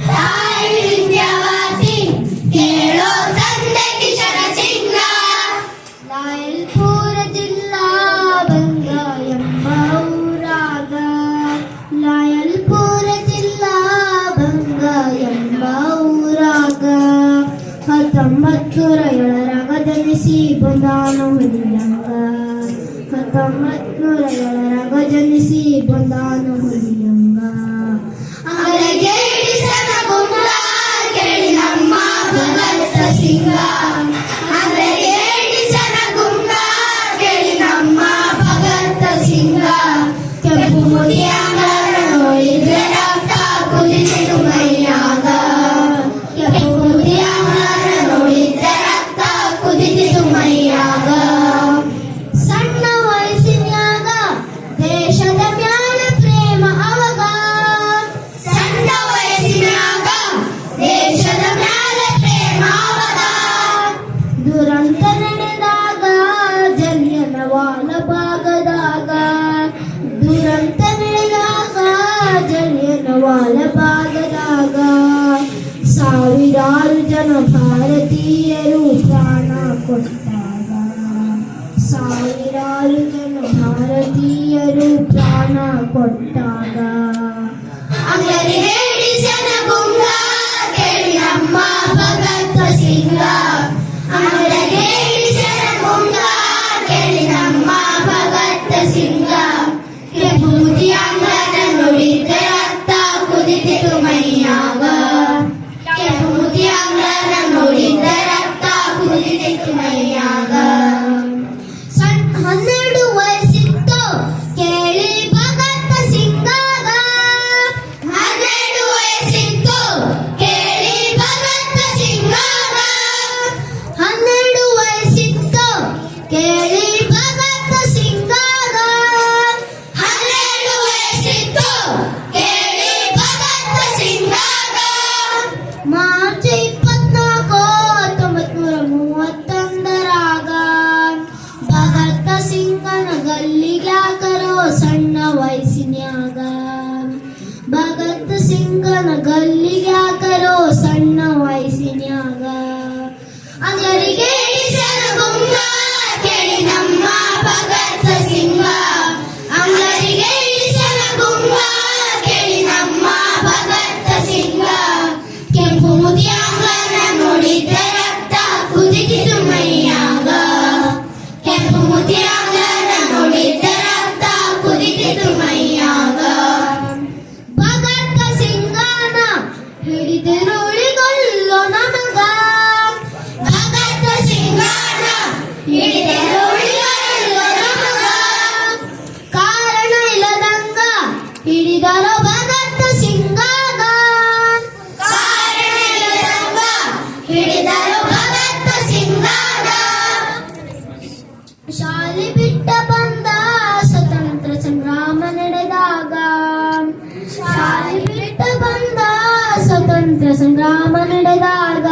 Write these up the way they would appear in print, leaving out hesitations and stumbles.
ತಾಯಿ ವಿದ್ಯಾವತಿ ಕೇಳೋ ತಂದೆ ಕಿಶನ ಸಿಂಗ. ಲಾಯಲ್ಪುರ ಜಿಲ್ಲಾ ಬಂಗ ಎಂಬ ಊರಾಗ, ಲಾಯಲ್ಪುರ ಜಿಲ್ಲಾ ಬಂಗ ಎಂಬ ಊರಾಗ 1907ರಾಗ ಜನಿಸಿ ಬಂದಾನು ಹುಲಿಯಂಗ. 1907ರಾಗ ಜನಿಸಿ ಬಂದಾನು ಹುಲಿಯಂಗ. ಅವರಿಗೆ ಇಡಿಸನ ಗುಂಡ ಕೇಳಿ ನಮ್ಮ ಭಗತ ಸಿಂಗ. ಅವರಿಗೆ ಇಡಿಸನ ಗುಂಡ ಕೇಳಿ ನಮ್ಮ ಭಗತ ಸಿಂಗ. ಕೆಂಪು ಮುದಿಯಾಗ ನೋಡಿದ್ರೆ ರಕ್ತ ಕುದಿಸಿತು ಮೈಯಾಗ. ಕೆಂಪು ಮುದಿಯಾಗ ನೋಡಿದ್ರೆ ರಕ್ತ ಕುದಿಸಿತು ಮೈಯಾಗ. ಸಣ್ಣ ವಯಸ್ಸಿನ್ಯಾಗ ದೇಶದ ಮ್ಯಾಲ ಪ್ರೇಮ ಅವಾಗ. ಸಣ್ಣ ವಯಸ್ಸಿನಾಗ ದೇಶದ ಮ್ಯಾಲ ಪ್ರೇಮ ಅವಗ. ದುರಂತ ನಡೆದಾಗ ಜಲಿಯನ ವಾಲ ಭಾಗದಾಗ, ದುರಂತ ನಡೆದಾಗ ಜಲಿಯನ ವಾಲ ಭಾಗದಾಗ ಸಾವಿರಾರು ಜನ ಭಾರತೀಯರು ಪ್ರಾಣ ಕೊಟ್ಟಾಗ, ಸಾವಿರಾರು ಜನ ಭಾರತೀಯರು ಪ್ರಾಣ ಕೊಟ್ಟಾಗ. ಅವರಿಗೆ ಇಡಿಸನ ಗುಂಡ ಕೇಳಿ ನಮ್ಮ ಭಗತ ಸಿಂಗ. ಅವರಿಗೆ ಇಡಿಸನ ಗುಂಡ ಕೇಳಿ ನಮ್ಮ ಭಗತ ಸಿಂಗ. ಕೆಂಪು ಮುದಿಯಂಗನ ನೋಡಿದ್ರೆ ರಕ್ತ ಕುದಿತಿತು ಮೈಯಾಗ. ಕೆಂಪು ಮುದಿಯಂಗನ ನೋಡಿದ್ರೆ ರಕ್ತ ಕುದಿತಿತು ಮೈಯಾಗ. 12 ವಯಸ್ಸಿತ್ತು ಕೇಳಿ ಭಗತ ಸಿಂಗಾಗ. 12 ವಯಸ್ಸಿತ್ತು ಕೇಳಿ ಭಗತ ಸಿಂಗಾಗ. 12 ವಯಸ್ಸಿತ್ತು ಕೇಳಿ ಭಗತ ಸಿಂಗಾಗ. 12 ವಯಸ್ಸಿತ್ತು ಕೇಳಿ ಭಗತ ಸಿಂಗಾಗ. ಮಾರ್ಚ್ 24, 1931ರಾಗ ಭಗತ ಸಿಂಗನ ಗಲ್ಲಿಗ್ಯಾಕರೋ ಸಣ್ಣ ವಯಸ್ಸಿನ್ಯಾಗ. ಭಗತ್ ಸಿಂಗನ ಗಲ್ಲಿಗ್ಯಾಕರೋ ಸಣ್ಣ ವಯಸ್ಸಿನ್ಯಾಗ. ಅವರಿಗೆ ಇಡಿಸನ ಗುಂಡ ಕೇಳಿ ನಮ್ಮ ಭಗತ ಸಿಂಗ. ಅವರಿಗೆ ಇಡಿಸನ ಗುಂಡ ಕೇಳಿ ನಮ್ಮ ಭಗತ ಸಿಂಗ. ಕೆಂಪು ಮುದಿಯಂಗನ ನೋಡಿದ್ರೆ ರಕ್ತ ಕುದಿತಿತು ಮೈಯಾಗ. ಕೆಂಪು ಮುದಿಯಂಗನ ನೋಡಿದ್ರೆ ರಕ್ತ ಕುದಿತಿತು ಮೈಯಾಗ. ಭಗತ ಸಿಂಗನ ಹಿಡಿದಿರುಳಿಗೊಲ್ಲೋ ನಮಗ. ಭಗತ ಸಿಂಗನ ಹಿಡಿದರು ಉಳಿಯಲು ನಮಗ. ಕಾರಣ ಇಲ್ಲದಂಗ ಹಿಡಿದರೋ ಭಗತ ಸಿಂಗಾಗ. ಕಾರಣ ಇಲ್ಲದಂಗ ಹಿಡಿದರು ಭಗತ ಸಿಂಗಾಗ. ಶಾಲೆ ಬಿಟ್ಟ ಬಂದ ಸ್ವತಂತ್ರ ಸಂಗ್ರಾಮ ನಡೆದಾಗ, ಶಾಲೆ ಬಿಟ್ಟ ಬಂದ ಸ್ವತಂತ್ರ ಸಂಗ್ರಾಮ ನಡೆದಾಗ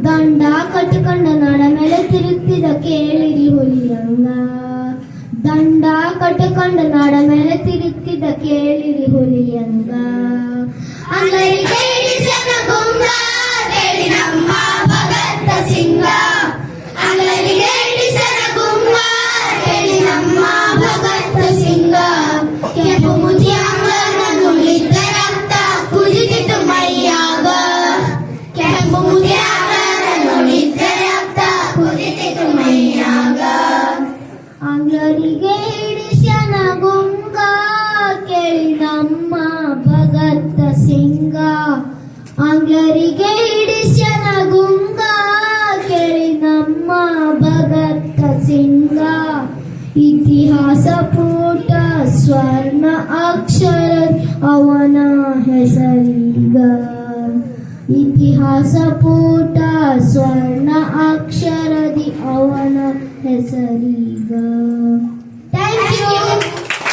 ದಂಡ ಕಟ್ಟಿಕೊಂಡ ನಡ ಮೇಲೆ ತಿರುಗ್ತಿದ ಕೇಳಿರಿ ಹುಲಿಯಂಗ. ದಂಡ ಕಟ್ಟಿಕೊಂಡ ನಡ ಮೇಲೆ ತಿರುಗ್ತಿದ ಕೇಳಿರಿ ಹುಲಿಯಂಗ. ಅವರಿಗೆ ಇಡಿಸನ ಗುಂಡ ಕೇಳಿ ನಮ್ಮ ಭಗತ ಸಿಂಗ. ಅವರಿಗೆ ಇಡಿಸನ ಗುಂಡ ಕೇಳಿ ನಮ್ಮ ಭಗತ ಸಿಂಗ. ಕೆಂಪು ಮುದಿಯಂಗನ ನೋಡಿದ್ರೆ ರಕ್ತ ಕುದಿತಿತು ಮೈಯಾಗ. ಕೆಂಪು ಮುದಿಯಂಗನ ನೋಡಿದ್ರೆ ರಕ್ತ ಕುದಿತಿತು ಮೈಯಾಗ. ಆಂಗ್ಲರಿಗೆ ಹಿಡಿಸ್ಯನ ಗುಂಗ ಕೇಳಿ ನಮ್ಮ ಭಗತ ಸಿಂಗ. ಆಂಗ್ಲರಿಗೆ ಹಿಡಿಸ್ಯನ ಗುಂಗ ಕೇಳಿ ನಮ್ಮ ಭಗತ ಸಿಂಗ. ಇತಿಹಾಸ ಪುಟ ಸ್ವರ್ಣ ಅಕ್ಷರ ಅವನ ಹೆಸರೀಗ. ಇತಿಹಾಸ ಪುಟ ಸ್ವರ್ಣ ಅಕ್ಷರದಿ ಅವನ ಹೆಸರೀಗ. Thank you.